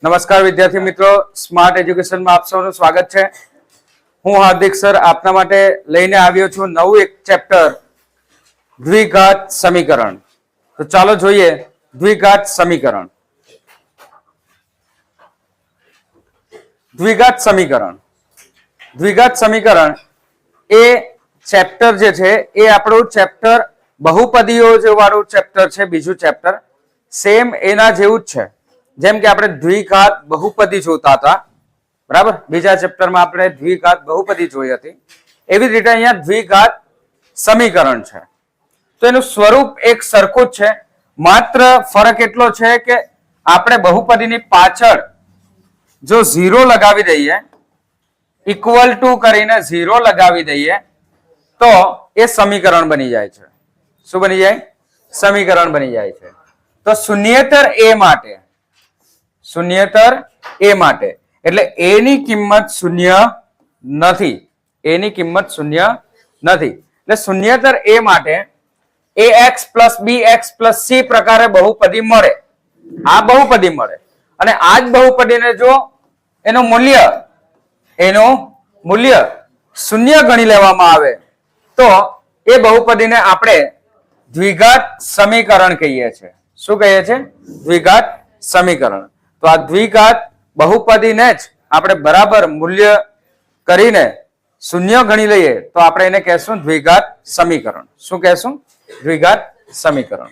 નમસ્કાર વિદ્યાર્થી મિત્રો, સ્માર્ટ એજ્યુકેશનમાં આપ સૌનું સ્વાગત છે. હું હાર્દિક સર આપના માટે લઈને આવ્યો છું નવું એક ચેપ્ટર દ્વિઘાત સમીકરણ. તો ચાલો જોઈએ દ્વિઘાત સમીકરણ. દ્વિઘાત સમીકરણ દ્વિઘાત સમીકરણ એ ચેપ્ટર જે છે એ આપણું ચેપ્ટર બહુપદીઓ વાળું ચેપ્ટર છે. બીજું ચેપ્ટર સેમ એના જેવું જ છે. જેમ કે આપણે દ્વિઘાત બહુપદી જોતા હતા, બરાબર, બીજા ચેપ્ટરમાં આપણે દ્વિઘાત બહુપદી જોઈ હતી. એવી જ રીતે અહીંયા દ્વિઘાત સમીકરણ છે. તો એનું સ્વરૂપ એક સરખું જ છે, માત્ર ફરક એટલો છે કે આપણે બહુપદીની પાછળ જો 0 લગાવી દઈએ, ઇક્વલ ટુ કરીને 0 લગાવી દઈએ તો એ સમીકરણ બની જાય છે. શું બની જાય? સમીકરણ બની જાય છે. તો શૂન્યેતર એ માટે એટલે a ની કિંમત શૂન્ય નથી. એની કિંમત શૂન્ય નથી. એટલે શૂન્યેતર a માટે ax plus bx plus c પ્રકારે બહુપદી મળે. આ બહુપદી મળે અને આ જ બહુપદીને જો એનું મૂલ્ય શૂન્ય ગણી લેવામાં આવે તો એ બહુપદીને આપણે દ્વિઘાત સમીકરણ કહીએ છીએ. શું કહીએ છીએ? દ્વિઘાત સમીકરણ. તો આ દ્વિઘાત બહુપદીને જ આપણે બરાબર મૂલ્ય કરીને શૂન્ય ગણી લઈએ તો આપણે એને કહેશું દ્વિઘાત સમીકરણ. શું કહેશું? દ્વિઘાત સમીકરણ.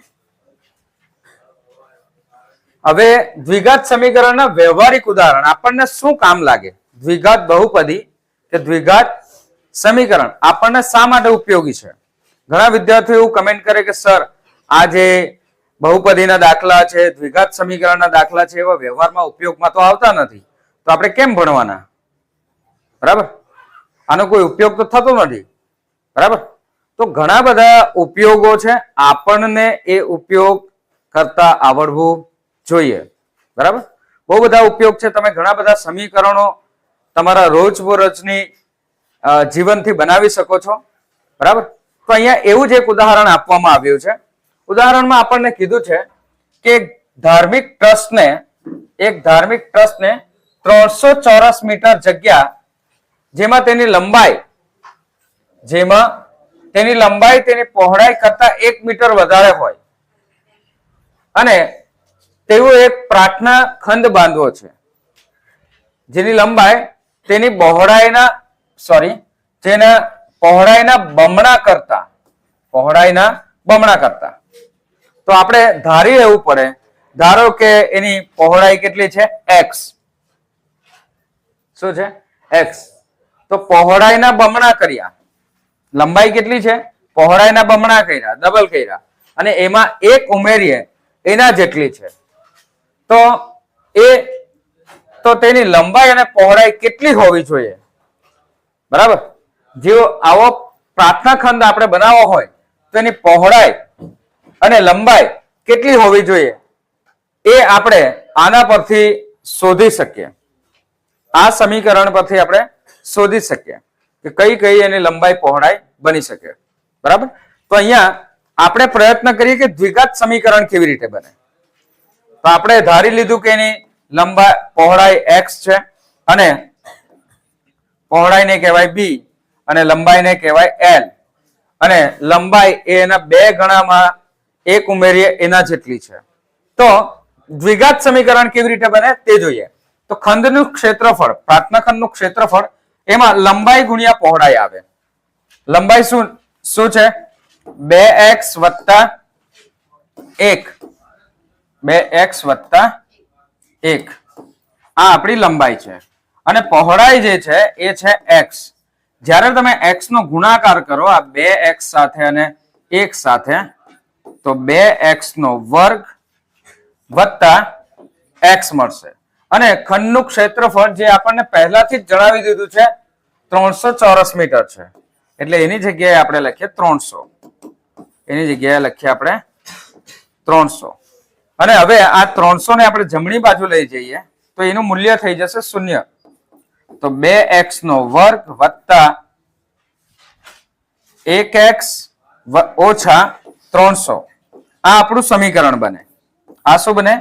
હવે દ્વિઘાત સમીકરણના વ્યવહારિક ઉદાહરણ આપણને શું કામ લાગે? દ્વિઘાત બહુપદી કે દ્વિઘાત સમીકરણ આપણને શા માટે ઉપયોગી છે? ઘણા વિદ્યાર્થીઓ એવું કમેન્ટ કરે કે સર, આ જે બહુપદીના દાખલા છે, દ્વિઘાત સમીકરણના દાખલા છે, એવા વ્યવહારમાં ઉપયોગમાં તો આવતા નથી, તો આપણે કેમ ભણવાના? બરાબર, આનો કોઈ ઉપયોગ તો થતો નથી. બરાબર, તો ઘણા બધા ઉપયોગો છે, આપણને એ ઉપયોગ કરતા આવડવું જોઈએ. બરાબર, બહુ બધા ઉપયોગ છે. તમે ઘણા બધા સમીકરણો તમારા રોજબરોજની જીવનથી બનાવી શકો છો. બરાબર, તો અહીંયા એવું જ એક ઉદાહરણ આપવામાં આવ્યું છે. ઉદાહરણમાં આપણને કીધું છે કે એક ધાર્મિક ટ્રસ્ટને 300 ચોરસ મીટર જગ્યા જેમાં તેની લંબાઈ તેની પહોળાઈ કરતા 1 મીટર વધારે હોય અને તેવો એક પ્રાર્થના ખંડ બાંધવો છે જેની લંબાઈ તેની પહોળાઈના બમણા કરતા. તો આપણે ધારી લેવું પડે. ધારો કે એની પહોળાઈ કેટલી છે? x. શું છે? x. તો પહોળાઈના બમણા કર્યા. લંબાઈ કેટલી છે? પહોળાઈના બમણા કર્યા, ડબલ કર્યા, અને એમાં 1 ઉમેરીએ એના જેટલી છે. તો તેની લંબાઈ અને પહોળાઈ કેટલી હોવી જોઈએ? બરાબર, જો આવો પ્રાર્થના ખંડ આપણે બનાવવો હોય તો એની પહોળાઈ અને લંબાઈ કેટલી હોવી જોઈએ એ આપણે આના પરથી શોધી શકીએ. આ સમીકરણ પરથી આપણે શોધી શકીએ કે કઈ કઈ એની લંબાઈ પહોળાઈ બની શકે. બરાબર, તો અહીંયા આપણે પ્રયત્ન કરીએ કે દ્વિઘાત સમીકરણ કેવી રીતે બને. તો આપણે ધારી લીધું કે એની પહોળાઈ x છે અને પહોળાઈને કહેવાય b અને લંબાઈને કહેવાય l, અને લંબાઈ એના 2 ગણામાં 1 ઉમેરીએ એના જેટલી છે. તો દ્વિઘાત સમીકરણ કેવી રીતે બને તે જોઈએ. તો ખંડનું ક્ષેત્રફળ, પ્રાર્થના ખંડનું ક્ષેત્રફળ, એમાં લંબાઈ ગુણ્યા પહોળાઈ આવે. લંબાઈ શું છે? 2x વત્તા 1. 2x વત્તા 1 આ આપણી લંબાઈ છે અને પહોળાઈ જે છે એ છે x. જ્યારે તમે x નો ગુણાકાર કરો આ 2x સાથે અને 1 સાથે તો 2x નો વર્ગ વત્તા x મળશે. અને ખંડનું ક્ષેત્રફળ જે આપણને પહેલાથી જ જણાવી દીધું છે 300 ચોરસ મીટર છે, એટલે એની જગ્યાએ આપણે લખીએ 300. અને હવે આ 300 ને આપણે જમણી બાજુ લઈ જઈએ તો એનું મૂલ્ય થઈ જશે 0. તો 2x નો વર્ગ વત્તા 1x ઓછા 300 આ આપણું સમીકરણ બને. આ શું બને?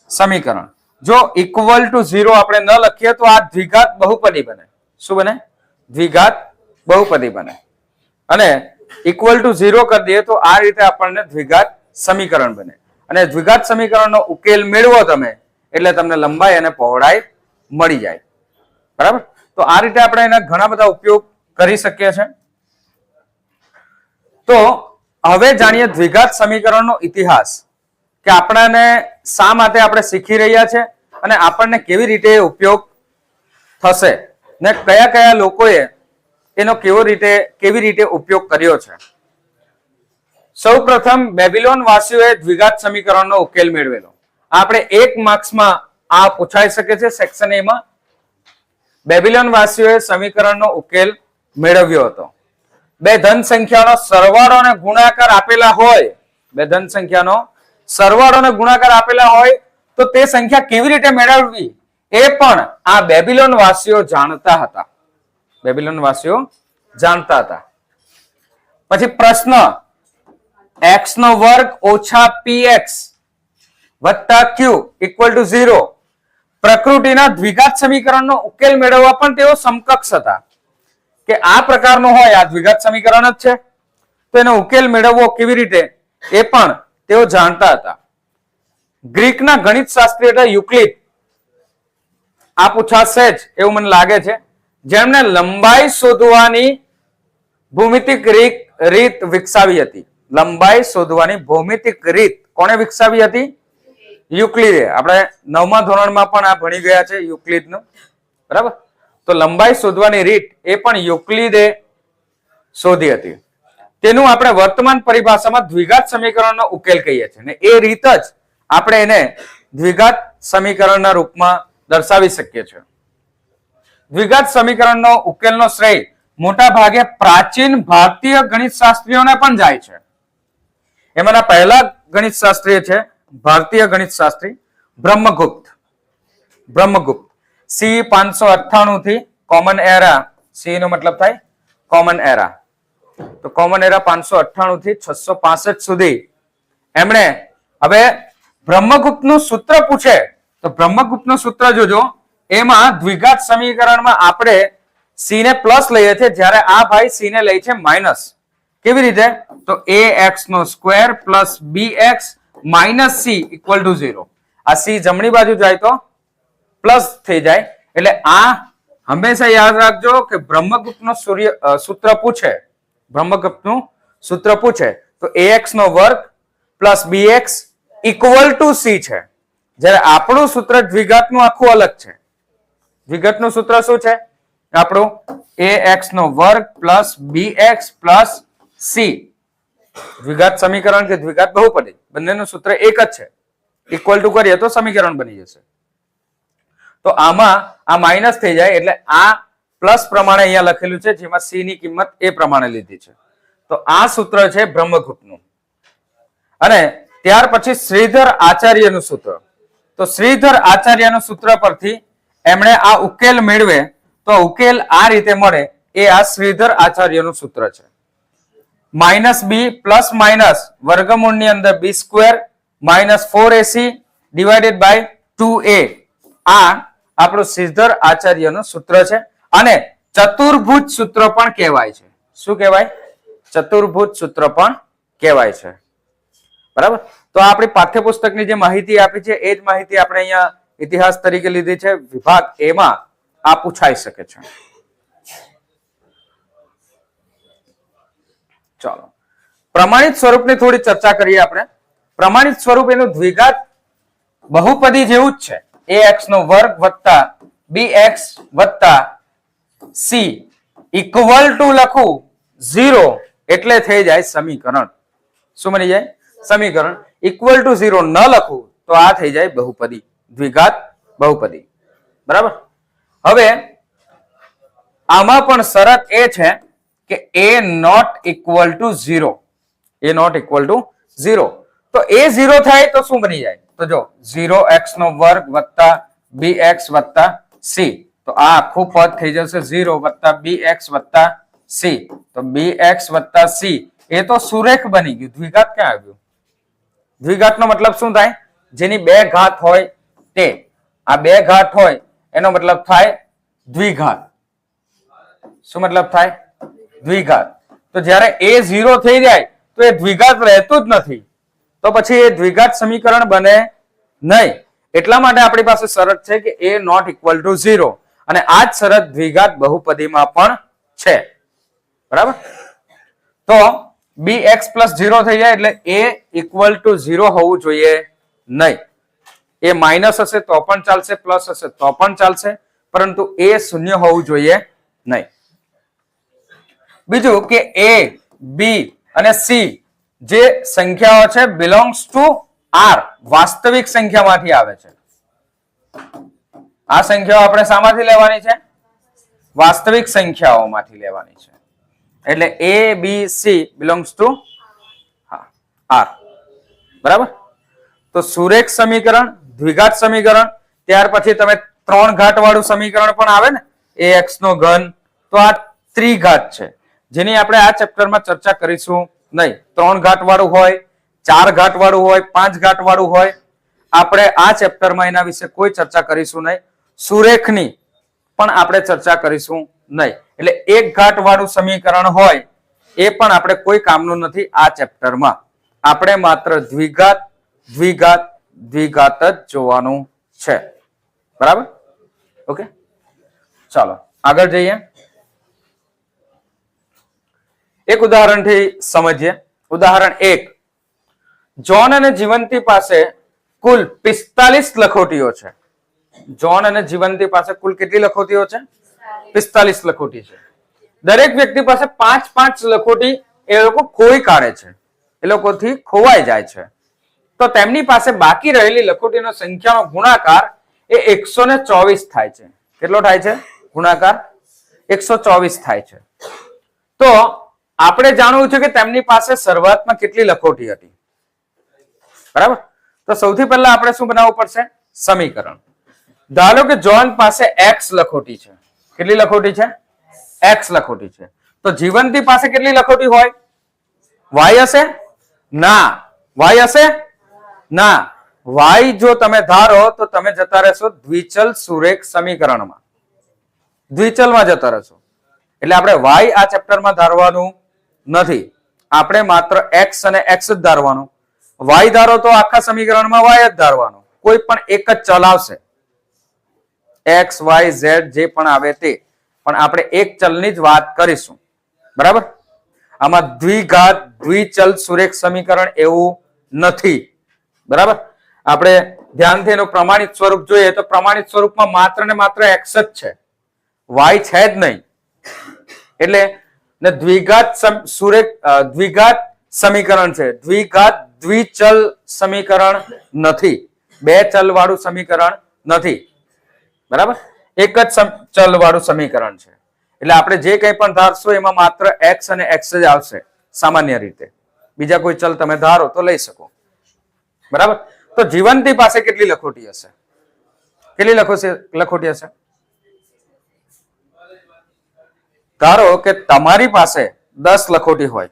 સમીકરણ. જો ઇક્વલ ટુ 0 આપણે ન લખીએ તો આ દ્વિઘાત બહુપદી બને. શું બને? દ્વિઘાત બહુપદી બને. અને ઇક્વલ ટુ 0 કરી દઈએ તો આ રીતે આપણને દ્વિઘાત સમીકરણ બને. અને દ્વિઘાત સમીકરણનો ઉકેલ મેળવો તમે એટલે તમને લંબાઈ અને પહોળાઈ મળી જાય. બરાબર? તો આ રીતે આપણે એના ઘણા બધા ઉપયોગ કરી શકીએ છીએ. તો હવે જાણીએ દ્વિઘાત સમીકરણનો ઇતિહાસ, કે આપણને શા માટે આપણે શીખી રહ્યા છે અને આપણને કેવી રીતે ઉપયોગ થશે ને કયા કયા લોકોએ એનો કેવી રીતે ઉપયોગ કર્યો છે. સૌપ્રથમ બેબીલોન વાસીઓએ દ્વિઘાત સમીકરણનો ઉકેલ મેળવેલો. આપણે 1 માર્ક્સમાં આ પૂછાઈ શકે છે સેક્શન એ માં. બેબીલોન વાસીઓએ સમીકરણનો ઉકેલ મેળવ્યો હતો. બે ધન સંખ્યાનો સરવાળો અને ગુણાકાર આપેલા હોય, બે ધન સંખ્યાનો સરવાળો અને ગુણાકાર આપેલા હોય તો તે સંખ્યા કેવી રીતે મેળવવી એ પણ આ બેબીલોન વાસીઓ જાણતા હતા. બેબીલોન વાસીઓ જાણતા હતા. પછી પ્રશ્ન, x નો વર્ગ ઓછા px વત્તા q ઇક્વલ ટુ 0. પ્રકૃતિના દ્વિઘાત સમીકરણનો ઉકેલ મેળવવા પણ તેઓ સમકક્ષ હતા. કે આ પ્રકારનો હોય, આ દ્વિઘાત સમીકરણ જ છે, તો એનો ઉકેલ મેળવવો કેવી રીતે એ પણ તેઓ જાણતા હતા. ગ્રીકના ગણિત શાસ્ત્રી હતા યુક્લિડ. આ પૂછાશે જ એવું મને લાગે છે. જેમણે લંબાઈ શોધવાની ભૌમિતિક રીત વિકસાવી હતી. લંબાઈ શોધવાની ભૌમિતિક રીત કોણે વિકસાવી હતી? યુક્લિડે. આપણે 9મા ધોરણમાં પણ આ ભણી ગયા છે યુક્લિડનું. બરાબર? તો લંબાઈ શોધવાની રીત એ પણ યુક્લિડે શોધી હતી. તેનું આપણે વર્તમાન પરિભાષામાં દ્વિઘાત સમીકરણનો ઉકેલ કહીએ છીએ. અને એ રીત જ આપણે એને દ્વિઘાત સમીકરણના રૂપમાં દર્શાવી શકીએ છીએ. દ્વિઘાત સમીકરણનો ઉકેલનો શ્રેય મોટા ભાગે પ્રાચીન ભારતીય ગણિત શાસ્ત્રીઓને પણ જાય છે. એમાંના પહેલા ગણિત શાસ્ત્રી છે ભારતીય ગણિત શાસ્ત્રી બ્રહ્મગુપ્ત. સી 598 થી કોમન એરા, સી નો મતલબ થાય કોમન એરા, તો કોમન એરા 598 થી 665 સુધી એમણે, હવે બ્રહ્મગુપ્તનું સૂત્ર પૂછે તો બ્રહ્મગુપ્તનું સૂત્ર જોજો. એમાં દ્વિઘાત સમીકરણમાં આપણે સી ને પ્લસ લઈએ છીએ, જ્યારે આ ભાઈ સી ને લે છે માઇનસ. કેવી રીતે? તો ax નો square plus bx minus c equal to 0. આ c જમણી બાજુ જાય તો પ્લસ થઈ જાય. એટલે આ હંમેશા યાદ રાખજો કે બ્રહ્મગુપ્તનું સૂત્ર પૂછે, બ્રહ્મગુપ્તનું સૂત્ર પૂછે તો ax નો વર્ગ plus bx equal to c છે. જ્યારે આપણું સૂત્ર દ્વિઘાતનું આખું અલગ છે. દ્વિઘાતનું સૂત્ર શું છે આપણું? ax નો વર્ગ પ્લસ bx પ્લસ c. દ્વિઘાત સમીકરણ કે દ્વિઘાત બહુપદી બંનેનું સૂત્ર એક જ છે. ઇક્વલ ટુ કરીએ તો સમીકરણ બની જશે. તો આમાં આ માઇનસ થઈ જાય એટલે આ પ્લસ પ્રમાણે અહીંયા લખેલું છે, જેમાં c ની કિંમત એ પ્રમાણે લીધી છે. તો આ સૂત્ર છે બ્રહ્મગુપ્તનું. અને ત્યાર પછી શ્રીધર આચાર્યનું સૂત્ર. તો શ્રીધર આચાર્યનું સૂત્ર પરથી એમણે આ ઉકેલ મેળવે તો ઉકેલ આ રીતે મળે. એ આ શ્રીધર આચાર્યનું સૂત્ર છે. માઇનસ બી પ્લસ માઇનસ વર્ગમૂળની અંદર b square minus 4ac divided by 2a. આ આપણું શ્રીધર આચાર્યનું સૂત્ર છે. અને ચતુર્ભુજ સૂત્ર પણ કહેવાય છે. શું કહેવાય? ચતુર્ભુજ સૂત્ર પણ કહેવાય છે. બરાબર? તો આપણી પાઠ્યપુસ્તકની જે માહિતી આપી છે એ જ માહિતી આપણે અહીંયા ઇતિહાસ તરીકે લીધી છે. વિભાગ એ માં આ પૂછાઈ શકે છે. ચાલો, પ્રમાણિત સ્વરૂપની થોડી ચર્ચા કરીએ આપણે. પ્રમાણિત સ્વરૂપ એનું દ્વિઘાત બહુપદી જેવું જ છે. ax નો વર્ગ વત્તા bx વત્તા c ઇક્વલ ટુ લખું 0 એટલે થઈ જાય સમીકરણ. શું બની જાય? સમીકરણ. ઇક્વલ ટુ 0 ન લખું તો આ થઈ જાય બહુપદી, દ્વિઘાત બહુપદી. બરાબર? હવે આમાં પણ શરત એ છે કે a not equal to 0. a not equal to 0. તો a 0 થાય તો શું બની જાય? તો જો 0x નો વર્ગ વત્તા bx વત્તા c. તો આ આખું પદ થઈ જશે 0 વત્તા bx વત્તા c. તો bx વત્તા c એ તો સુરેખ બની ગયું. દ્વિઘાત ક્યાં આવ્યું? દ્વિઘાતનો મતલબ શું થાય? જેની બે ઘાત હોય તે. આ બે ઘાત હોય એનો મતલબ થાય દ્વિઘાત. શું મતલબ થાય? દ્વિઘાત. તો જ્યારે a 0 થઈ જાય તો એ દ્વિઘાત રહેતું જ નથી, તો પછી એ દ્વિઘાત સમીકરણ બને નહીં. એટલા માટે આપણી પાસે શરત છે કે a નોટ ઇક્વલ ટુ 0, અને આ જ શરત દ્વિઘાત બહુપદીમાં પણ છે. બરાબર? તો bx પ્લસ 0 થઈ જાય એટલે a ઇક્વલ ટુ 0 હોવું જોઈએ નહીં. એ માઇનસ હશે તો પણ ચાલશે, પ્લસ હશે તો પણ ચાલશે, પરંતુ એ શૂન્ય હોવું જોઈએ નહીં. બીજું કે a, b અને c જે સંખ્યાઓ છે બિલોંગ્સ ટુ r, વાસ્તવિક સંખ્યામાંથી આવે છે. આ સંખ્યાઓ આપણે શામાંથી લેવાની છે? વાસ્તવિક સંખ્યાઓમાંથી લેવાની છે. એટલે a, b, c belongs to r. બરાબર? તો સુરેખ સમીકરણ, દ્વિઘાત સમીકરણ, ત્યાર પછી તમે 3 ઘાત વાળું સમીકરણ પણ આવે ને, ax નો ઘન, તો આ ત્રિઘાત છે જેની આપણે આ ચેપ્ટરમાં ચર્ચા કરીશું નહીં. 3 ઘાત વાળું હોય, 4 ઘાત વાળું હોય, 5 ઘાત વાળું હોય, આપણે આ ચેપ્ટરમાં એના વિશે કોઈ ચર્ચા કરીશું નહીં. સુરેખની પણ આપણે ચર્ચા કરીશું નહીં. એટલે 1 ઘાત વાળું સમીકરણ હોય એ પણ આપણે કોઈ કામનું નથી આ ચેપ્ટરમાં. આપણે માત્ર દ્વિઘાત, દ્વિઘાત, દ્વિઘાત જ જોવાનું છે. બરાબર? ઓકે, ચાલો આગળ જઈએ. એક ઉદાહરણથી સમજીએ. ઉદાહરણ 1. જોન અને જીવંતી પાસે કુલ 45 લખોટીઓ છે. જોન અને જીવંતી પાસે કુલ કેટલી લખોટીઓ છે? 45 લખોટી છે. દરેક વ્યક્તિ પાસે 5-5 લખોટી એ લોકો ખોઈ કાઢે છે, એ લોકોથી ખોવાઈ જાય છે. તો તેમની પાસે બાકી રહેલી લખોટીનો સંખ્યાનો ગુણાકાર એ 124 થાય છે. કેટલો થાય છે ગુણાકાર? 124 થાય છે. તો આપણે જાણવું છે કે તેમની પાસે શરૂઆતમાં કેટલી લખોટી હતી. બરાબર? તો સૌથી પહેલા આપણે શું બનાવવું પડશે? સમીકરણ. ધારો કે જોન પાસે x લખોટી છે. કેટલી લખોટી છે? x લખોટી છે. તો જીવંતી પાસે કેટલી લખોટી હોય? y હશે? ના. y હશે? ના. y જો તમે ધારો તો તમે જતા રહેશો દ્વિચલ સુરેખ સમીકરણમાં, દ્વિચલમાં જતા રહેશો. એટલે આપણે y આ ચેપ્ટરમાં ધારવાનું નથી, આપણે માત્ર x અને x જ ધારવાનું. y ધારો તો આખા સમીકરણમાં y જ ધારવાનું. કોઈ પણ એક જ ચલ આવશે, x, y, z જે પણ આવે તે, પણ આપણે એક ચલની જ વાત કરીશું. બરાબર? આમાં દ્વિઘાત, દ્વિચલ સુરેખ સમીકરણ એવું નથી. બરાબર? આપણે ધ્યાનથી એનું પ્રમાણિત સ્વરૂપ જોઈએ તો પ્રમાણિત સ્વરૂપમાં માત્ર ને માત્ર x જ છે, y છે જ નહીં. એટલે ને દ્વિઘાત સુરેખ, દ્વિઘાત સમીકરણ છે, દ્વિઘાત દ્વિચલ સમીકરણ નથી, બે ચલ વાળું સમીકરણ નથી. બરાબર? એક જ ચલ વાળું સમીકરણ છે. એટલે આપણે જે કંઈ પણ ધારશું એમાં માત્ર x અને x જ આવશે સામાન્ય રીતે. બીજા કોઈ ચલ તમે ધારો તો લઈ શકો. બરાબર? તો જીવંતી પાસે કેટલી લખોટી હશે? કેટલી લખોટી હશે? ધારો કે તમારી પાસે 10 લખોટી હોય.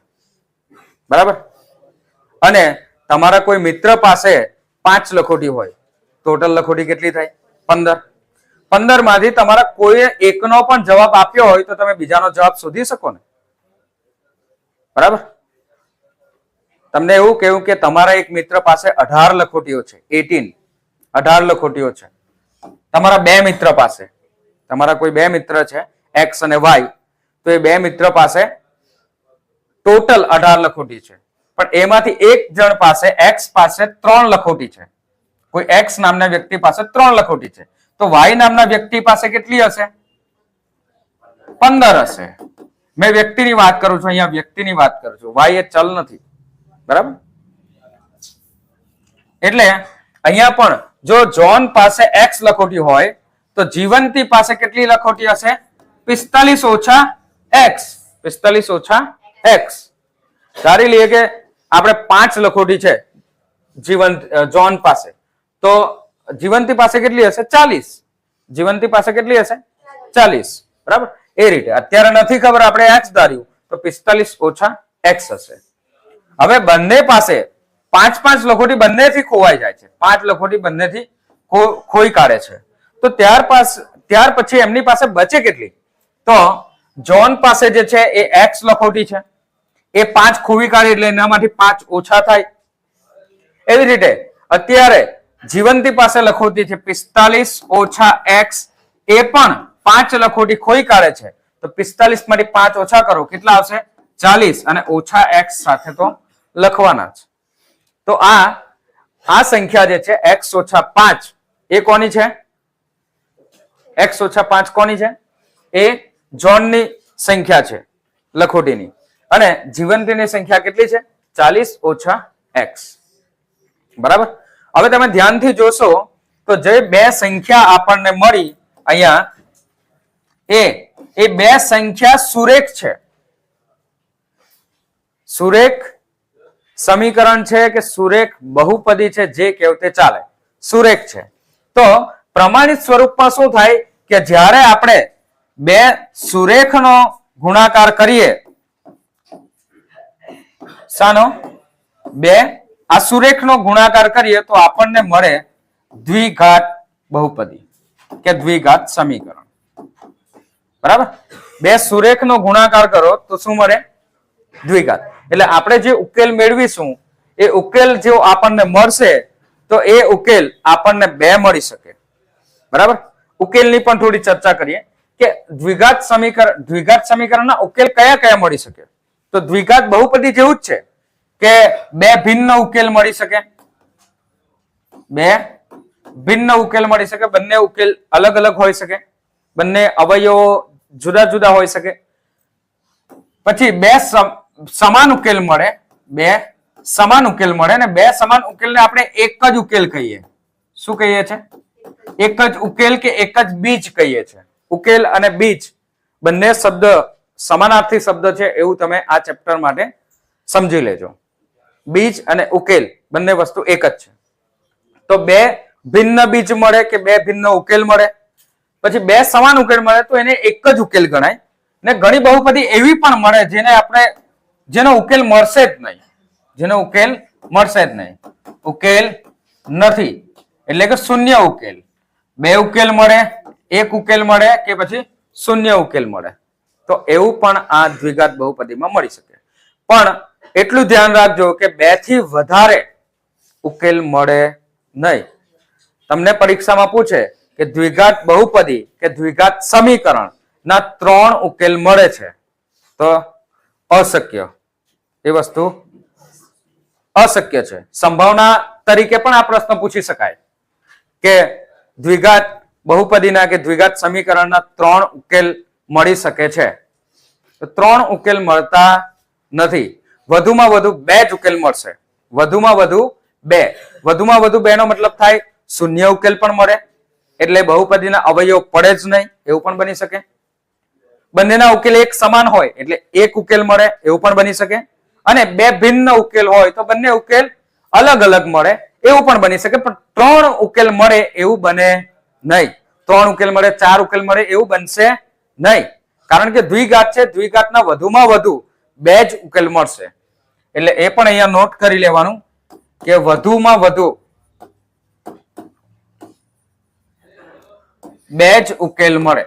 બરાબર? અને તમારા કોઈ મિત્ર પાસે 5 લખોટી હોય. ટોટલ લખોટી કેટલી થાય? 15. 15 માંથી તમારા કોઈ એકનો પણ જવાબ આપ્યો હોય તો તમે બીજાનો જવાબ શોધી શકો ને. બરાબર? તમને એવું કહ્યું કે તમારા એક મિત્ર પાસે 18 લખોટીઓ છે, 18 લખોટીઓ છે. તમારા બે મિત્ર પાસે, તમારા કોઈ બે મિત્ર છે x અને y, તો એ બે મિત્ર પાસે ટોટલ 18 લખોટી છે. પણ એમાંથી એક જણ પાસે x પાસે 3 લખોટી છે. કોઈ x નામના વ્યક્તિ પાસે 3 લખોટી છે. તો y નામના વ્યક્તિ પાસે કેટલી હશે? 15 હશે. મેં વ્યક્તિની વાત કરું છું, અહીંયા વ્યક્તિની વાત કરું છું, y એ ચલ નથી. બરાબર? એટલે અહીંયા પણ જો જોન પાસે x લખોટી હોય તો જીવંતી પાસે કેટલી લખોટી હશે? 45 ઓછા x. 45 ઓછા x. ધારી લઈએ કે આપણે 5 લખોટી છે જોન પાસે, તો જીવંતી પાસે કેટલી હશે? 40. જીવંતી પાસે કેટલી હશે? 40. બરાબર? એ રીતે અત્યારે નથી ખબર, આપણે x ધાર્યું તો 45 ઓછા x હશે. હવે બંને પાસે 5-5 લખોટી બંનેથી ખોવાઈ જાય છે. 5 લખોટી બંનેથી ખોઈ કાઢે છે. તો ત્યાર પછી એમની પાસે બચે કેટલી? તો જોન પાસે જે છે એ x લખોટી છે, એ 5 ખોવી કાઢે એટલે એનામાંથી 5 ઓછા થાય. એવી રીતે અત્યારે જીવંતી પાસે લખોટી છે 45 ઓછા x, એ પણ 5 લખોટી ખોઈ કાઢે છે. તો 45 માંથી 5 ઓછા કરો, કેટલા આવશે? 40, અને ઓછા x સાથે તો લખવાના જ. તો આ સંખ્યા જે છે x ઓછા 5 એ કોની છે? x ઓછા 5 કોની છે? એ જોનની સંખ્યા છે લખોટીની. અને જીવંતીની સંખ્યા કેટલી છે? 40 ઓછા x. બરાબર. હવે તમે ધ્યાનથી જોશો તો જે બે સંખ્યા આપણને મળી અહીંયા, એ બે સંખ્યા સુરેખ છે. સુરેખ સમીકરણ છે કે સુરેખ બહુપદી છે, જે કહેવું તે ચાલે. સુરેખ છે. તો પ્રમાણિત સ્વરૂપમાં શું થાય કે જ્યારે આપણે બે સુરેખનો ગુણાકાર કરીએ, શાનો? બે સુરેખનો ગુણાકાર કરીએ તો આપણને મળે દ્વિઘાત બહુપદી કે દ્વિઘાત સમીકરણ. બરાબર. બે સુરેખનો ગુણાકાર કરો તો શું મળે? દ્વિઘાત. એટલે આપણે જે ઉકેલ મેળવીશું એ ઉકેલ જો આપણને મળશે તો એ ઉકેલ આપણને બે મળી શકે. બરાબર. ઉકેલની પણ થોડી ચર્ચા કરીએ કે દ્વિઘાત સમીકરણના ઉકેલ કયા કયા મળી શકે. તો દ્વિઘાત બહુપદી જેવું જ છે કે બે ભિન્ન ઉકેલ મળી શકે. બે ભિન્ન ઉકેલ મળી શકે. બંને ઉકેલ અલગ અલગ હોઈ શકે, બંને અવયવો જુદા જુદા હોઈ શકે. પછી બે સમાન ઉકેલ મળે, બે સમાન ઉકેલ મળે, ને બે સમાન ઉકેલને આપણે એક જ ઉકેલ કહીએ. શું કહીએ છે? એક જ ઉકેલ કે એક જ બીજ કહીએ છે. ઉકેલ અને બીજ બંને શબ્દ સમાનાર્થી શબ્દ છે એવું તમે આ ચેપ્ટર માટે સમજી લેજો. બીજ અને ઉકેલ બંને વસ્તુ એક જ છે. તો બે ભિન્ન બીજ મળે કે બે ભિન્ન ઉકેલ મળે, પછી બે સમાન ઉકેલ મળે તો એને એક જ ઉકેલ ગણાય. ને ઘણી બહુપદી એવી પણ મળે જેનો ઉકેલ મળશે જ નહીં. જેનો ઉકેલ મળશે જ નહીં. ઉકેલ નથી એટલે કે શૂન્ય ઉકેલ. બે ઉકેલ મળે, એક ઉકેલ મળે કે પછી શૂન્ય ઉકેલ મળે. તો એવું પણ આ દ્વિઘાત બહુપદીમાં મળી શકે. પણ એટલું ધ્યાન રાખજો કે 2 થી વધારે ઉકેલ મળે નહીં. તમને પરીક્ષામાં પૂછે કે દ્વિઘાત બહુપદી કે દ્વિઘાત સમીકરણ ના 3 ઉકેલ મળે છે તો અશક્ય. એ વસ્તુ અશક્ય છે. સંભાવના તરીકે પણ આ પ્રશ્ન પૂછી શકાય કે દ્વિઘાત બહુપદીના કે દ્વિઘાત સમીકરણના 3 ઉકેલ મળી શકે છે. તો 3 ઉકેલ મળતા નથી. વધુમાં વધુ 2 જ ઉકેલ મળશે. વધુમાં વધુ 2. વધુમાં વધુ 2 નો મતલબ થાય શૂન્ય ઉકેલ પણ મળે, એટલે બહુપદીના અવયવ પડે જ નહીં, એવું પણ બની શકે. બંનેના ઉકેલ એક સમાન હોય એટલે એક ઉકેલ મળે, એવું પણ બની શકે. અને બે ભિન્ન ઉકેલ હોય તો બંને ઉકેલ અલગ અલગ મળે, એવું પણ બની શકે. પણ 3 ઉકેલ મળે એવું બને નહીં. 3 ઉકેલ મળે, 4 ઉકેલ મળે એવું બનશે નહીં. કારણ કે દ્વિઘાત છે, દ્વિઘાતના વધુમાં વધુ 2 જ ઉકેલ મળશે. એટલે એ પણ અહીંયા નોટ કરી લેવાનું કે વધુમાં વધુ 2 જ ઉકેલ મળે.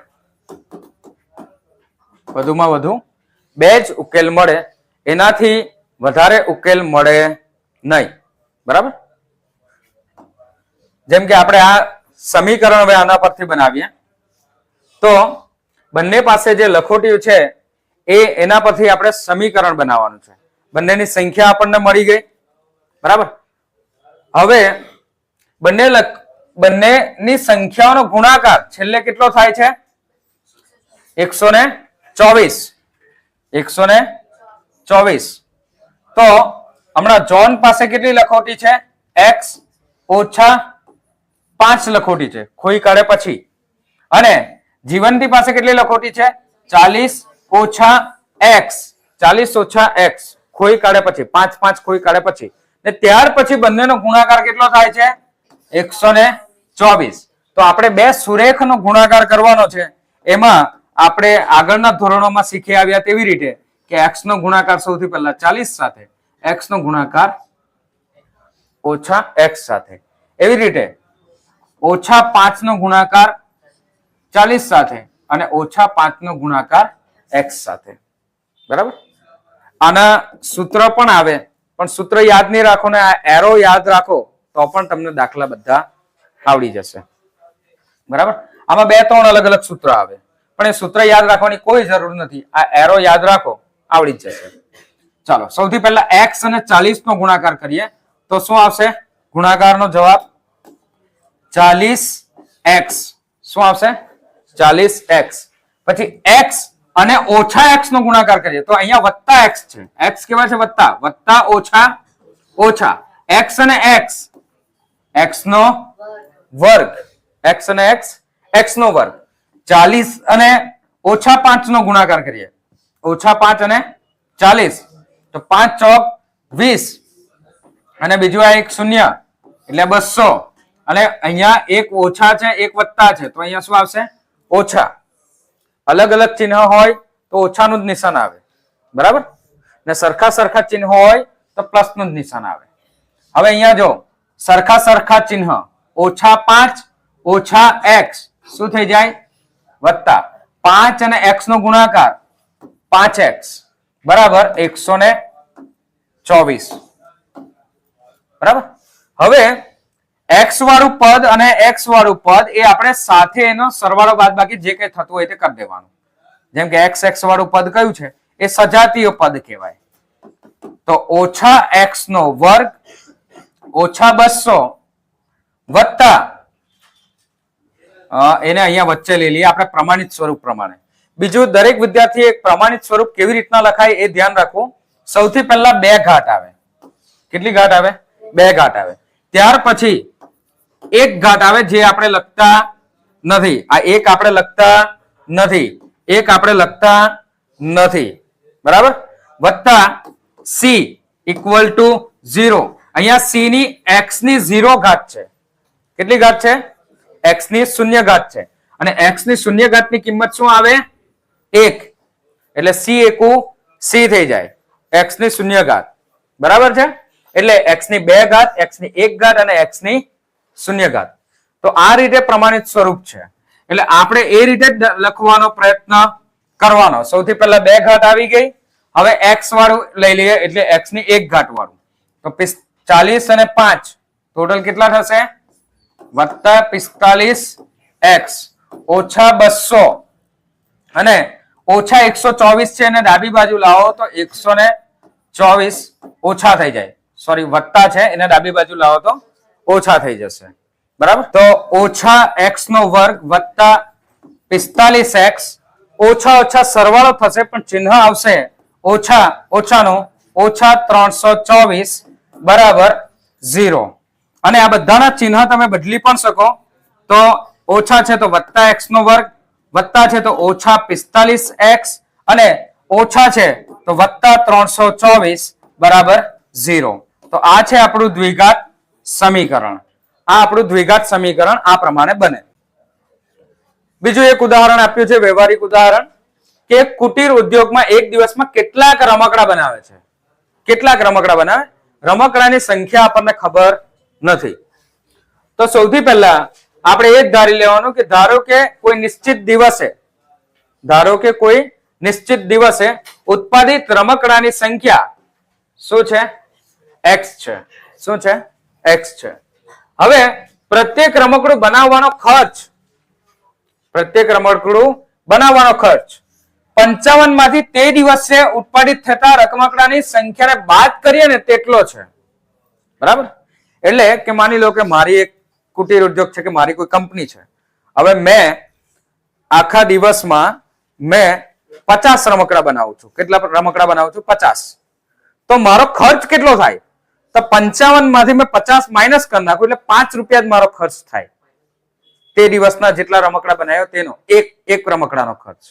વધુમાં વધુ 2 જ ઉકેલ મળે, એનાથી વધારે ઉકેલ મળે નહીં. બરાબર. જેમ કે આપણે આ સમીકરણ હવે આના પરથી બનાવીએ તો બંને પાસે જે લખોટીઓ છે એના પરથી આપણે સમીકરણ બનાવવાનું છે. બંનેની સંખ્યા આપણને મળી ગઈ. બરાબર. હવે બંનેની સંખ્યાઓનો ગુણાકાર છેલ્લે કેટલો થાય છે? 124. 124. તો હમણાં જોન પાસે કેટલી લખોટી છે? x ઓછા 5 લખોટી છે ખોઈ કાઢે પછી. અને જીવંતી પાસે કેટલી લખોટી છે? 40 ઓછા x. 40 ઓછા x ખોઈ કાઢે પછી, 5 5 ખોઈ કાઢે પછી. ને ત્યાર પછી બંનેનો ગુણાકાર કેટલો થાય છે? 124. તો આપણે બે સુરેખનો ગુણાકાર કરવાનો છે. એમાં આપણે આગળના ધોરણોમાં શીખી આવ્યા તેવી રીતે કે x નો ગુણાકાર સૌથી પહેલા 40 સાથે, x નો ગુણાકાર ઓછા x સાથે. એવી રીતે -5 નો ગુણાકાર 40 સાથે અને -5 નો ગુણાકાર x સાથે. બરાબર? આના સૂત્ર પણ આવે, પણ સૂત્ર યાદ નહીં રાખો ને આ એરો યાદ રાખો તો પણ તમને દાખલા બધા આવડી જશે. બરાબર? આમાં 2-3 અલગ અલગ સૂત્ર આવે, પણ એ સૂત્ર યાદ રાખવાની કોઈ જરૂર નથી. આ એરો યાદ રાખો, આવડી જ જશે. ચાલો સૌથી પહેલા x અને 40 નો ગુણાકાર કરીએ તો શું આવશે? ગુણાકારનો જવાબ 40x. શું આવશે? 40x. પછી x અને -x નો ગુણાકાર કરીએ તો અહીંયા વત્તા x છે. x કેવા છે? વત્તા. વત્તા ઓછા ઓછા x અને x, x નો વર્ગ. x અને x નો વર્ગ. 40 અને -5 નો ગુણાકાર કરીએ. -5 અને 40 તો 5 ચોક 20 અને બીજું આ એક 0 એટલે 200 અને અહીંયા એક ઓછા છે એક વત્તા છે તો અહીંયા શું આવશે? ઓછા. અલગ અલગ ચિહ્ન હોય તો ઓછાનું જ નિશાન આવે. બરાબર? ને સરખા સરખા ચિહ્ન હોય તો પ્લસ નું જ નિશાન આવે. હવે અહીંયા જો સરખા સરખા ચિહ્ન -5 -x શું થઈ જાય? વત્તા. 5 અને x નો ગુણાકાર 5x બરાબર 124. બરાબર? હવે x વાળું પદ અને x વાળું પદ એ આપણે સાથે એનો સરવાળો બાદબાકી જે કંઈ થતું હોય તે કરી દેવાનું. જેમ કે x વાળું પદ કયું છે? એ સજાતીય પદ કહેવાય. તો -x નો વર્ગ -200 વત્તા એને અહીંયા વચ્ચે લઈ લઈએ આપણે પ્રમાણિત સ્વરૂપ પ્રમાણે. બીજું, દરેક વિદ્યાર્થી એક પ્રમાણિત સ્વરૂપ કેવી રીતના લખાય એ ધ્યાન રાખવું. સૌથી પહેલા 2 ઘાત આવે. કેટલી ઘાત આવે? 2 ઘાત આવે. ત્યાર પછી 1 ઘાત આવે જે આપણે લખતા નથી. આ 1 આપણે લખતા નથી. 1 આપણે લખતા નથી. બરાબર? વત્તા c = 0. અહીંયા c ની x ની 0 ઘાત છે. કેટલી ઘાત છે? x ની 0 ઘાત છે. અને x ની 0 ઘાતની કિંમત શું આવે? 1. એટલે c એકુ c થઈ જાય. x ની 0 ઘાત. બરાબર છે? એટલે x ની 2 ઘાત, x ની 1 ઘાત અને x ની 0 ઘાત. તો આ રીતે પ્રમાણિત સ્વરૂપ છે. એટલે આપણે એ રીતે જ લખવાનો પ્રયત્ન કરવાનો. સૌથી પહેલા 2 ઘાત આવી ગઈ. હવે x વાળું લઈ લઈએ એટલે x ની 1 ઘાત વાળું. તો 40 અને 5 ટોટલ કેટલા થશે? વત્તા 45x -200 અને -124 છે એને ડાબી બાજુ લાવો તો 124 ઓછા થઈ જાય. સોરી વત્તા છે એને ડાબી બાજુ લાવો તો ઓછા થઈ જશે. બરાબર? તો -x નો વર્ગ વત્તા 45x ઓછા ઓછા સરવાળો થશે પણ ચિહ્ન આવશે ઓછા ઓછાનો -324 બરાબર 0. અને આ બધાના ચિહ્ન તમે બદલી પણ શકો. તો ઓછા છે તો વત્તા x નો વર્ગ, વત્તા છે તો -45x અને ઓછા છે તો વત્તા 324 બરાબર 0. તો આ છે આપણું દ્વિઘાત સમીકરણ. આ આપણું દ્વિઘાત સમીકરણ આ પ્રમાણે બને. બીજું એક ઉદાહરણ આપ્યું છે, વ્યવહારિક ઉદાહરણ, કે કુટીર ઉદ્યોગમાં એક દિવસમાં કેટલાક રમકડા બનાવે છે. કેટલાક રમકડા બનાવે? રમકડાની સંખ્યા આપણને ખબર નથી. તો સૌથી પહેલા આપણે એ જ ધારી લેવાનું કે ધારો કે કોઈ નિશ્ચિત દિવસે ઉત્પાદિત રમકડાની સંખ્યા શું છે? x છે. શું છે? x છે. હવે પ્રત્યેક રમકડું બનાવવાનો ખર્ચ 55 માંથી તે દિવસે ઉત્પાદિત થતા રમકડાની સંખ્યાને બાદ કરીએ ને તેટલો છે. બરાબર? એટલે કે માની લો કે મારી એક કુટીર ઉદ્યોગ છે કે મારી કોઈ કંપની છે. હવે મેં આખા દિવસમાં મેં 50 રમકડા બનાવું છું. કેટલા રમકડા બનાવું છું? 50. તો મારો ખર્ચ કેટલો થાય? તો 55 માંથી મેં 50 માઇનસ કરી નાખું એટલે 5 રૂપિયા જ મારો ખર્ચ થાય. તે દિવસના જેટલા રમકડા બનાવ્યો તેનો એક રમકડાનો ખર્ચ.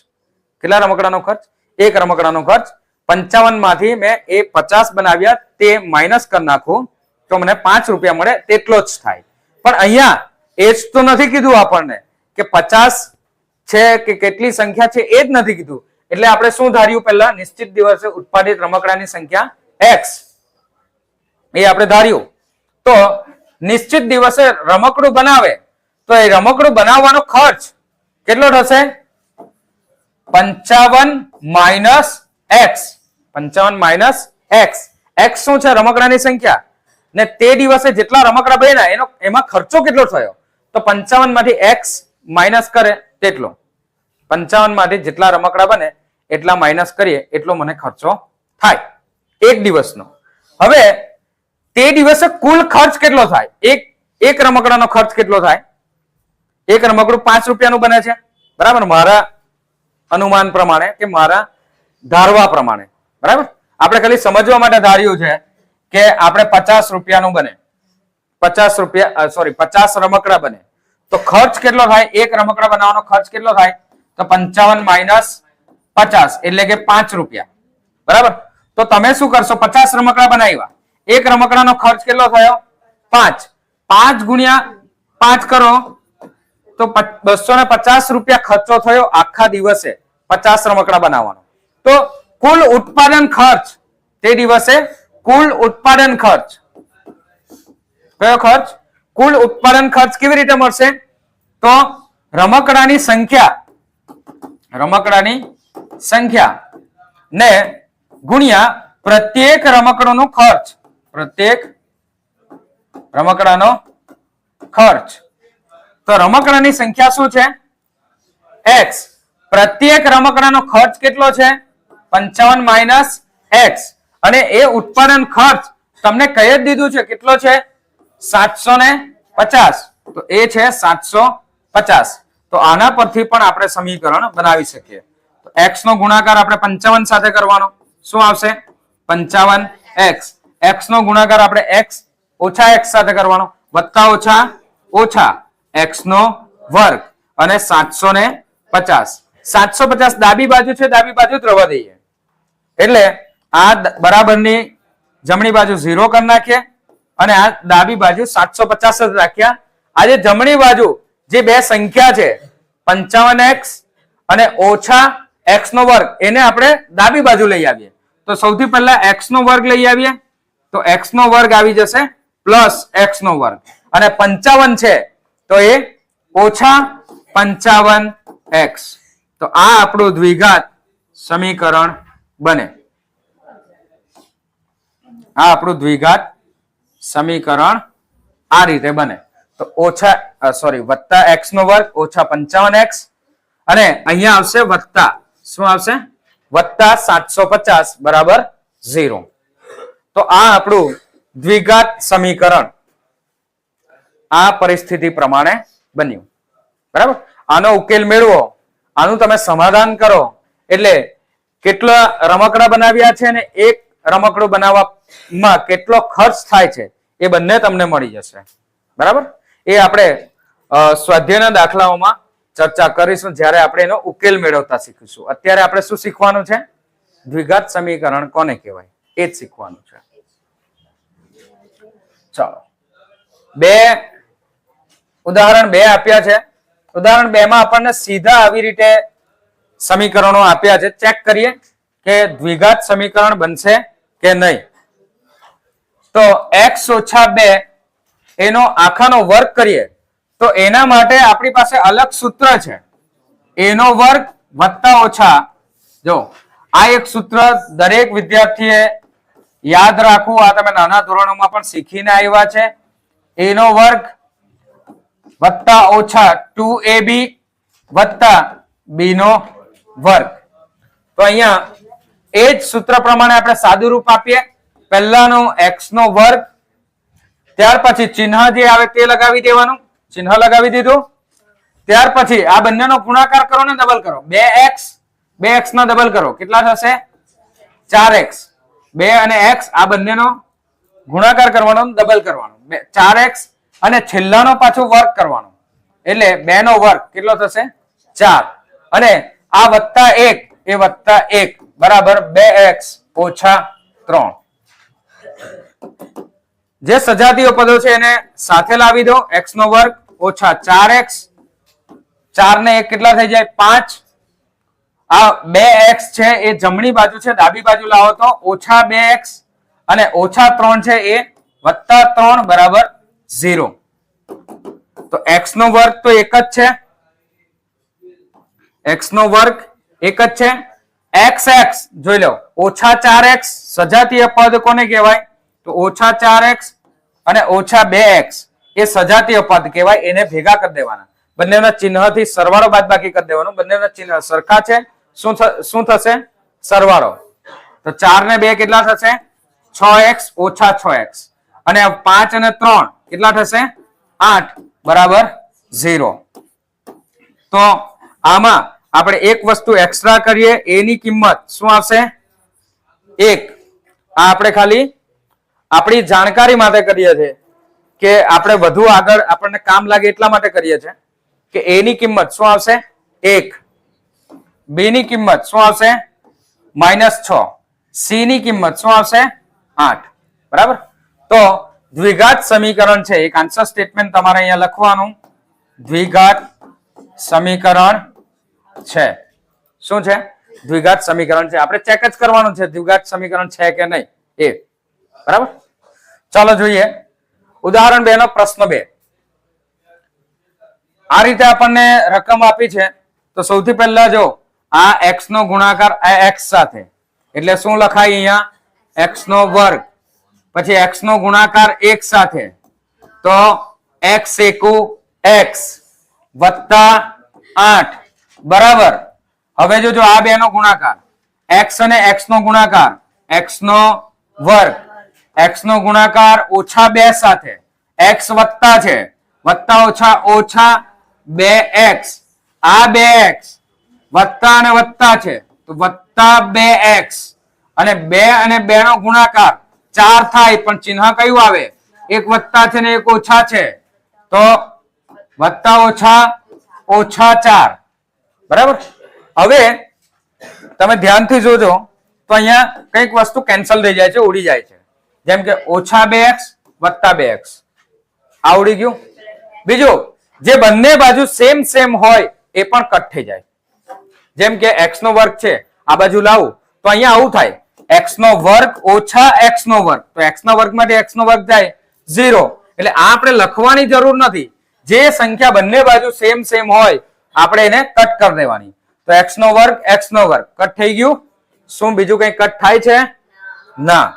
કેટલા રમકડાનો ખર્ચ? એક રમકડાનો ખર્ચ. 55 માંથી મેં એ 50 બનાવ્યા તે માઇનસ કરી નાખું તો મને 5 રૂપિયા મળે તેટલો જ થાય. પણ અહીંયા એ જ તો નથી કીધું આપણને કે 50 છે કે કેટલી સંખ્યા છે એ જ નથી કીધું. એટલે આપણે શું ધાર્યું? પહેલા નિશ્ચિત દિવસે ઉત્પાદિત રમકડાની સંખ્યા x એ આપણે ધાર્યું. તો નિશ્ચિત દિવસે રમકડું બનાવે તો તો એ રમકડું બનાવવાનો ખર્ચ કેટલો થશે? 55 minus x. 55 minus x. X શું છે? રમકડાની સંખ્યા. ને તે દિવસે જેટલા રમકડા બન્યા એમાં ખર્ચો કેટલો થયો? તો 55 માંથી એક્સ માઇનસ કરે તેટલો. 55 માંથી જેટલા રમકડા બને એટલા માઇનસ કરીએ એટલો મને ખર્ચો થાય એક દિવસનો. હવે તે દિવસે કુલ ખર્ચ કેટલો થાય? એક રમકડાનો ખર્ચ કેટલો થાય? એક રમકડું 5 રૂપિયાનું બને છે, બરાબર? મારા અનુમાન પ્રમાણે કે મારા ધારવા પ્રમાણે, બરાબર? આપણે ખાલી સમજવા માટે ધાર્યું છે કે આપણે 50 રૂપિયાનું બને, 50 રમકડા બને, તો ખર્ચ કેટલો થાય? એક રમકડા બનાવવાનો ખર્ચ કેટલો થાય? તો 55 માઇનસ 50 એટલે કે 5 રૂપિયા, બરાબર? તો તમે શું કરશો? 50 રમકડા બનાવ્યા, એક રમકડાનો ખર્ચ કેટલો થયો? 5. 5 ગુણ્યા 5 કરો તો 250 રૂપિયા ખર્ચો થયો આખા દિવસે 50 રમકડા બનાવવાનો. તો કુલ ઉત્પાદન ખર્ચ તે દિવસે, કુલ ઉત્પાદન ખર્ચ કયો ખર્ચ? કુલ ઉત્પાદન ખર્ચ કેવી રીતે મળશે? તો રમકડાની સંખ્યા ને ગુણ્યા પ્રત્યેક રમકડાનો ખર્ચ. પ્રત્યેક રમકડાનો ખર્ચ. તો રમકડાની સંખ્યા શું છે? એક્સ. પ્રત્યેક રમકડાનો ખર્ચ કેટલો છે? 55 માઇનસ એક્સ. અને એ ઉત્પાદન ખર્ચ તમને કહી જ દીધું છે કેટલો છે? 750. તો એ છે 750. તો આના પરથી પણ આપણે સમીકરણ બનાવી શકીએ. તો x નો ગુણાકાર આપણે 55 સાથે કરવાનો. શું આવશે? 55x. x નો ગુણાકાર આપણે x ઓછા x સાથે કરવાનો, વત્તા ઓછા ઓછા x નો વર્ગ અને 750. 750 ડાબી બાજુ છે, ડાબી બાજુ જ રહેવા દઈએ. એટલે આ બરાબરની જમણી બાજુ 0 કરી નાખીએ અને આ ડાબી બાજુ 750 જ રાખ્યા. આજે જમણી બાજુ જે બે સંખ્યા છે 55x અને ઓછા x નો વર્ગ, એને આપણે ડાબી બાજુ લઈ આવીએ. તો સૌથી પહેલા x નો વર્ગ લઈ આવીએ, તો x નો વર્ગ આવી જશે પ્લસ x નો વર્ગ, અને 55 છે તો એ ઓછા 55x. તો આ આપણું દ્વિઘાત સમીકરણ બને. આ આપણું દ્વિઘાત સમીકરણ આ રીતે બને. તો વત્તા x નો વર્ગ ઓછા 55x અને અહીંયા આવશે વત્તા, શું આવશે? વત્તા 750 બરાબર 0. તો આ આપણું દ્વિઘાત સમીકરણ આ પરિસ્થિતિ પ્રમાણે બન્યું, બરાબર? આનો ઉકેલ મેળવો, આનું તમે સમાધાન કરો એટલે કેટલા રમકડા બનાવ્યા છે અને એક રમકડું બનાવવામાં કેટલો ખર્ચ થાય છે એ બંને તમને મળી જશે, બરાબર? એ આપણે સ્વાધ્યાયના દાખલાઓમાં ચર્ચા કરીશું જ્યારે આપણે એનો ઉકેલ મેળવતા શીખીશું. અત્યારે આપણે શું શીખવાનું છે? દ્વિઘાત સમીકરણ કોને કહેવાય એ જ શીખવાનું છે. ચાલો, ઉદાહરણ 2 આપ્યા છે. ઉદાહરણ 2 માં આપણને સીધા આવી રીતે સમીકરણો આપ્યા છે. ચેક કરીએ કે દ્વિઘાત સમીકરણ બનશે કે નહીં. તો x ઓછા 2 એનો આખાનો વર્ગ કરીએ તો એના માટે આપણી પાસે અલગ સૂત્ર છે, એનો વર્ગ વત્તા ઓછા. જો આ એક સૂત્ર દરેક વિદ્યાર્થીએ યાદ રાખવું. આ તમે નાના ધોરણોમાં પણ શીખીને આવ્યા છે. એનો વર્ગ વત્તા ઓછા 2ab વત્તા b નો વર્ગ. તો અહીંયા એ જ સૂત્ર પ્રમાણે આપણે સાદું રૂપ આપીએ. પહેલાનો x નો વર્ગ, ત્યાર પછી ચિહ્ન જે આવે તે લગાવી દેવાનું, ચિહ્ન લગાવી દીધું. ત્યાર પછી આ બંનેનો ગુણાકાર કરો ને ડબલ કરો. 2x નો ડબલ કરો, કેટલા થશે? 4x. 2 અને x આ બંનેનો ગુણાકાર કરવાનો, ડબલ કરવાનો, 4x અને છેલ્લાનો પાછો વર્ગ કરવાનો એટલે 2 નો વર્ગ કેટલો થશે? 4. અને આ વત્તા 1 એ વત્તા 1 બરાબર 2x ઓછા 3. જે સજાતીય પદો છે એને સાથે લાવી દો. x નો વર્ગ ઓછા 4x, 4 ને 1 કેટલા થઈ જાય? 5. આ 2x છે એ જમણી બાજુ છે, ડાબી બાજુ લાવો તો ઓછા 2x અને ઓછા 3 છે એ વત્તા 3 બરાબર 0. તો x નો વર્ગ તો એક જ છે, x નો વર્ગ એક જ છે. x જોઈ લો, ઓછા 4x સજાતીય પદ કોને કહેવાય? તો ઓછા 4x અને ઓછા 2x એ સજાતીય પદ કહેવાય. એને ભેગા કરી દેવાના, બંનેના ચિહ્નથી સરવાળો બાદબાકી કરી દેવાનું. બંનેના ચિહ્ન સરખા છે, શું થશે? સરવાળો. તો 4 ને 2 કેટલા થશે? 6x ઓછા 6x અને 5 અને 3 કેટલા થશે? 8 બરાબર 0. તો આમાં આપણે એક વસ્તુ એક્સ્ટ્રા કરીએ, a ની કિંમત શું આવશે? 1. આ આપણે ખાલી આપણી જાણકારી માટે કરીએ છીએ કે આપણે વધુ આગળ આપણને કામ લાગે એટલા માટે કરીએ છીએ કે a ની કિંમત શું આવશે? 1. b ની કિંમત શું આવશે? -6. c ની કિંમત શું આવશે? 8. બરાબર. તો દ્વિઘાત સમીકરણ છે, એક આન્સર સ્ટેટમેન્ટ તમારે અહીંયા લખવાનું. દ્વિઘાત સમીકરણ છે. શું છે? દ્વિઘાત સમીકરણ છે. આપણે ચેક જ કરવાનું છે દ્વિઘાત સમીકરણ છે કે નહીં એ. બરાબર. ચાલો જોઈએ ઉદાહરણ 2 નો પ્રશ્ન 2. આ રીતે આપણને રકમ આપી છે. તો સૌથી પહેલા જો આ x નો ગુણાકાર આ x સાથે, એટલે શું લખાય અહીંયા? x નો વર્ગ. પછી x નો ગુણાકાર 1 સાથે, તો x એકુ x વત્તા 8 બરાબર. હવે જો આ બે નો ગુણાકાર, x અને x નો ગુણાકાર, x નો વર્ગ, x નો ગુણાકાર ઓછા 2 સાથે, x વત્તા છે, વત્તા ઓછા ઓછા 2x, આ 2x વત્તા અને વત્તા છે તો વત્તા 2x અને 2 અને 2 નો ગુણાકાર 4 થાય, પણ ચિહ્ન કયું આવે? એક વત્તા છે ને એક ઓછા છે, તો વત્તા ઓછા ઓછા 4. બરાબર. હવે તમે ધ્યાનથી જોજો તો અહીંયા કઈક વસ્તુ કેન્સલ થઈ જાય છે, ઉડી જાય છે. જેમ કે ઓછા 2x વત્તા 2x આવડી ગયું. બીજું, જે બંને બાજુ સેમ સેમ હોય એ પણ કટ થઈ જાય. જેમ કે x નો વર્ગ છે, આ બાજુ લાવું તો અહીંયા આવું થાય, x નો વર્ગ ઓછા x નો વર્ગ, તો x ના વર્ગ માંથી x નો વર્ગ જાય 0. એટલે આ આપણે લખવાની જરૂર નથી. જે સંખ્યા બંને બાજુ સેમ સેમ હોય આપણે એને કટ કરી દેવાની. તો x નો વર્ગ કટ થઈ ગયું. શું બીજું કઈ કટ થાય છે? ના.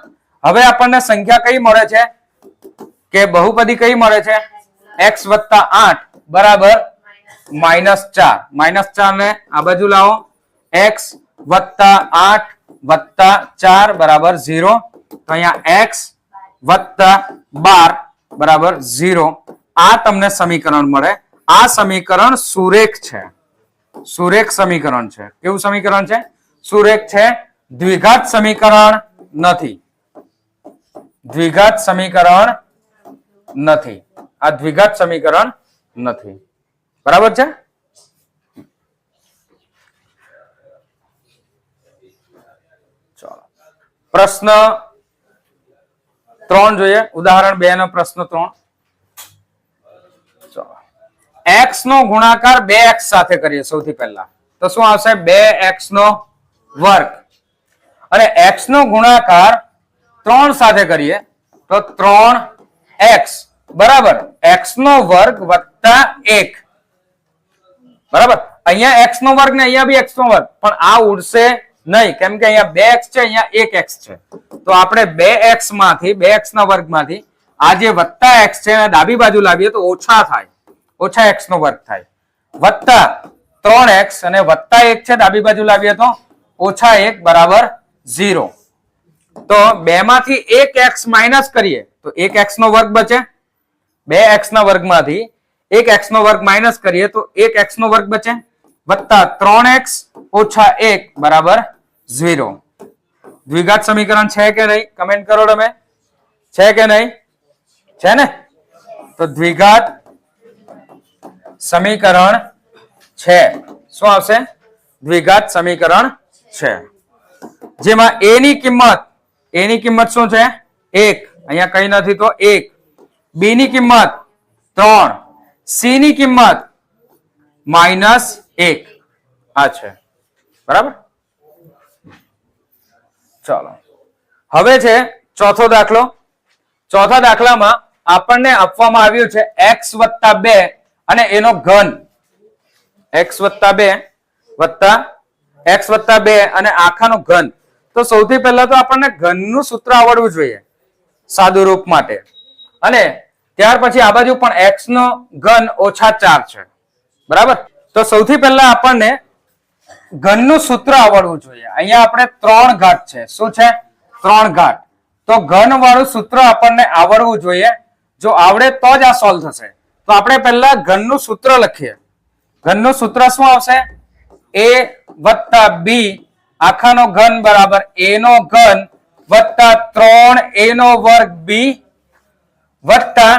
હવે આપણને સંખ્યા કઈ મળે છે કે બહુપદી કઈ મળે છે? x વત્તા 8 બરાબર -4. -4 ને આ બાજુ લાવો, x વત્તા 8 વત્તા 4 બરાબર 0. તો અહીંયા x વત્તા 12 બરાબર 0. આ તમને સમીકરણ મળે. આ સમીકરણ સુરેખ છે, સુરેખ સમીકરણ છે. કેવું સમીકરણ છે? સુરેખ છે. દ્વિઘાત સમીકરણ નથી, દ્વિઘાત સમીકરણ નથી. આ દ્વિઘાત સમીકરણ નથી. બરાબર છે. ચાલો પ્રશ્ન 3 જોઈએ. ઉદાહરણ 2 નો પ્રશ્ન 3. ચાલો x નો ગુણાકાર 2x સાથે કરીએ. સૌથી પહેલા તો શું આવશે? 2x નો વર્ગ. અને x નો ગુણાકાર 3 સાથે કરીએ તો 3x બરાબર x નો વર્ગ વત્તા 1. બરાબર. અહીંયા x નો વર્ગ ને અહીંયા બી x નો વર્ગ, પણ આ ઉડશે નહીં, કેમ કે અહીંયા 2x છે, અહીંયા 1x છે. તો આપણે 2x માંથી 2x ના વર્ગ માંથી આ જે વત્તા x છે એને ડાબી બાજુ લાવીએ તો ઓછા થાય, ઓછા x નો વર્ગ થાય, વત્તા 3x અને વત્તા 1 છે ડાબી બાજુ લાવીએ તો ઓછા 1 બરાબર 0. તો 2 માંથી 1x માઇનસ કરીએ તો 1x નો વર્ગ બચે. 2x ના વર્ગમાંથી 1x નો વર્ગ માઇનસ કરીએ તો 1x નો વર્ગ બચે, વત્તા 3x ઓછા 1 બરાબર 0. દ્વિઘાત સમીકરણ છે કે નહીં? કમેન્ટ કરો તમે. છે કે નહીં? છે ને? તો દ્વિઘાત સમીકરણ છે. શું આવશે? દ્વિઘાત સમીકરણ છે. જેમાં a ની કિંમત શું છે? 1. અહીંયા કઈ નથી તો 1. b ની કિંમત 3, c ની કિંમત -1 આ છે. બરાબર. ચાલો હવે છે ચોથો દાખલો. ચોથા દાખલામાં આપણને આપવામાં આવ્યું છે x વત્તા 2 અને એનો ઘન x વત્તા 2 વત્તા x વત્તા 2 અને આખાનો ઘન. તો સૌથી પહેલા તો આપણને ઘનનું સૂત્ર આવડવું જોઈએ સાદું રૂપ માટે, અને ત્યાર પછી આ બાજુ પણ x નો ઘન ઓછા 4 છે. બરાબર. તો સૌથી પહેલા આપણને ઘનનું સૂત્ર આવડવું જોઈએ. અહીંયા આપણે 3 ઘાત છે. શું છે? 3 ઘાત. તો ઘન વાળું સૂત્ર આપણને આવડવું જોઈએ. જો આવડે તો જ આ સોલ્વ થશે. તો આપણે પહેલા ઘનનું સૂત્ર લખીએ. ઘનનું સૂત્ર શું આવશે? a વત્તા b આખાનો ઘન બરાબર a નો ઘન વત્તા 3a નો વર્ગ b વત્તા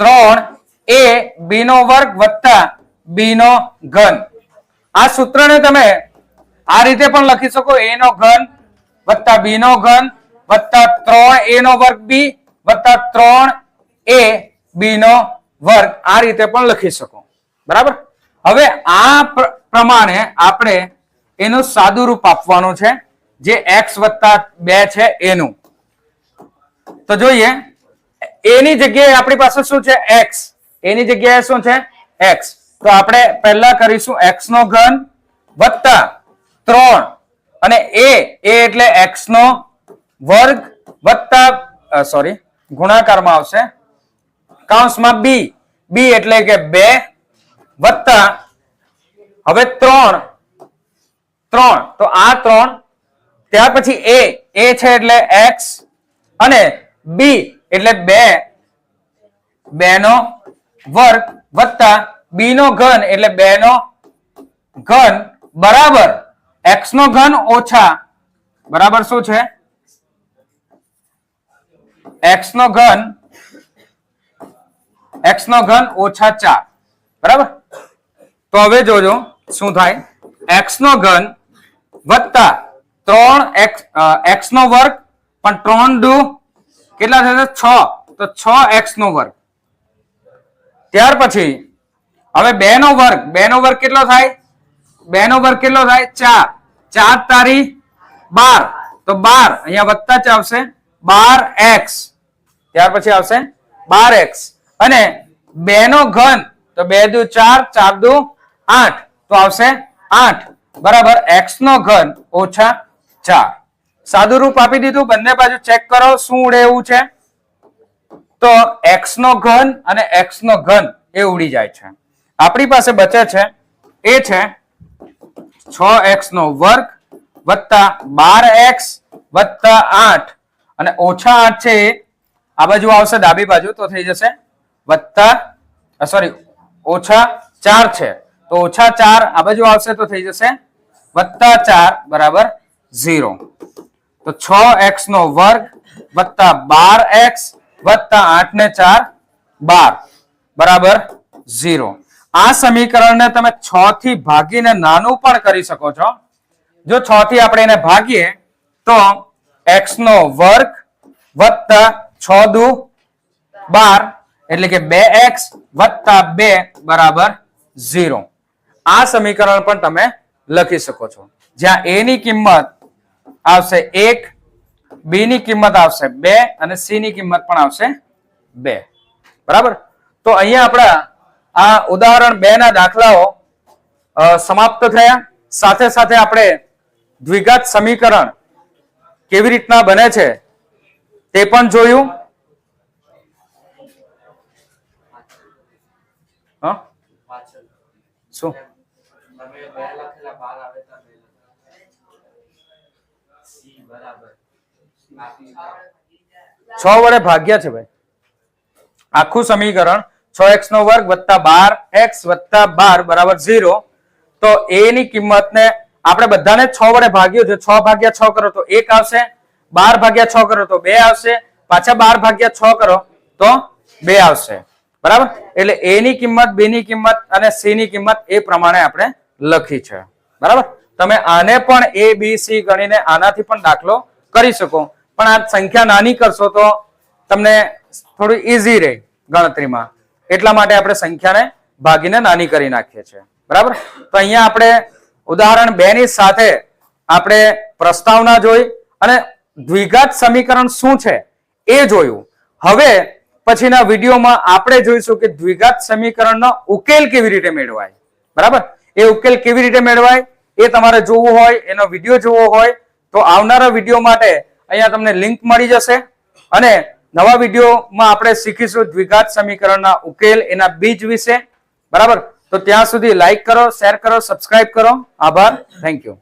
3a b નો વર્ગ વત્તા b નો ઘન. આ સૂત્રને તમે આ રીતે પણ લખી શકો. a નો ઘન વત્તા b નો ઘન વત્તા 3a નો વર્ગ b વત્તા 3a b નો વર્ગ. આ રીતે પણ લખી શકો. બરાબર. હવે આ પ્રમાણે આપણે એનું સાદું રૂપ આપવાનું છે, જે x વત્તા 2 છે એનું. તો જોઈએ, એની જગ્યાએ આપણી પાસે શું છે? x. એની જગ્યાએ શું છે? x. તો આપણે પહેલા કરીશું x નો ઘન વત્તા 3 અને a એટલે x નો વર્ગ વત્તા ગુણાકારમાં આવશે કૌંસમાં b એટલે કે 2 વત્તા હવે 3 તો આ 3 ત્યાર પછી a છે એટલે x અને b એટલે 2 નો વર્ગ વત્તા b નો ઘન એટલે 2 નો ઘન બરાબર x નો ઘન ઓછા બરાબર શું છે? x નો ઘન ઓછા 4. બરાબર. તો હવે જોજો શું થાય. x નો ઘન વત્તા 3x નો વર્ગ, પણ 3 દુ કેટલા થશે? 6. તો 6x નો વર્ગ. ત્યાર પછી હવે 2 નો વર્ગ કેટલો થાય? 2 નો વર્ગ કેટલો થાય? 4. 4 તારી 12. તો 12 અહીંયા વત્તા જ આવશે 12x. ત્યાર પછી આવશે 12x અને 2 નો ઘન તો 2 દુ 4, 4 દુ 8. તો આવશે 8 બરાબર x નો ઘન ઓછા 4. સાદું રૂપ આપી દીધું. બંને બાજુ ચેક કરો શું ઉડે એવું છે. તો x નો ઘન અને x નો ઘન એ ઉડી જાય છે. આપણી પાસે બચે છે એ છે 6x નો વર્ગ વત્તા 12x વત્તા 8 અને ઓછા 8 છે એ આ બાજુ આવશે ડાબી બાજુ. તો થઈ જશે ઓછા 4 છે. તો ઓછા 4 આ બાજુ આવશે તો થઈ જશે વત્તા 4 બરાબર 0. તો 6x નો વર્ગ વત્તા 12x વત્તા 8 ને 4 12 બરાબર 0. આ સમીકરણને તમે 6 થી ભાગીને નાનું પણ કરી શકો છો. જો 6 થી આપણે એને ભાગીએ તો x નો વર્ગ વત્તા 6 દુ 12 એટલે કે 2x વત્તા 2 બરાબર 0. આ સમીકરણ પણ તમે લખી શકો છો, જ્યાં a ની કિંમત આવશે 1, b ની કિંમત આવશે 2 અને c ની કિંમત પણ આવશે 2. બરાબર. તો અહીંયા આપણા આ ઉદાહરણ 2 ના દાખલાઓ સમાપ્ત થયા. સાથે સાથે આપણે દ્વિઘાત સમીકરણ કેવી રીતના બને છે તે પણ જોયું. શું 6 વડે ભાગ્યા છે ભાઈ આખું સમીકરણ. 6x નો વર્ગ વત્તા 12x વત્તા 12 બરાબર 0. તો a ની કિંમતને આપણે બધાને 6 વડે ભાગ્યું છે. 6 ભાગ્યા 6 કરો તો 1 આવશે. 12 ભાગ્યા 6 કરો તો 2 આવશે. પાછા 12 ભાગ્યા 6 કરો તો 2 આવશે. બરાબર. એટલે a ની કિંમત, b ની કિંમત અને c ની કિંમત એ પ્રમાણે આપણે લખી છે. બરાબર. તમે આને પણ a b c ગણીને આનાથી પણ દાખલો કરી શકો, પણ આ સંખ્યા નાની કરશો તો તમને થોડું ઈઝી રહે ગણતરીમાં. એટલા માટે આપણે સંખ્યાને ભાગીને નાની કરી નાખીએ છીએ. બરાબર. તો અહીંયા આપણે ઉદાહરણ 2 ની સાથે આપણે પ્રસ્તાવના જોઈ અને દ્વિઘાત સમીકરણ શું છે એ જોયું. હવે પછીના વિડીયોમાં આપણે જોઈશું કે દ્વિઘાત સમીકરણનો ઉકેલ કેવી રીતે મેળવાય. બરાબર, એ ઉકેલ કેવી રીતે મેળવાય એ તમારે જોવું હોય, એનો વિડીયો જોવો હોય તો આવનારા વિડીયો માટે અહીંયા તમને લિંક મળી જશે. અને નવા વિડીયોમાં આપણે શીખીશું દ્વિઘાત સમીકરણના ઉકેલ, એના બીજ વિશે. બરાબર, તો ત્યાં સુધી લાઈક કરો, શેર કરો, સબસ્ક્રાઇબ કરો. આભાર. Thank you.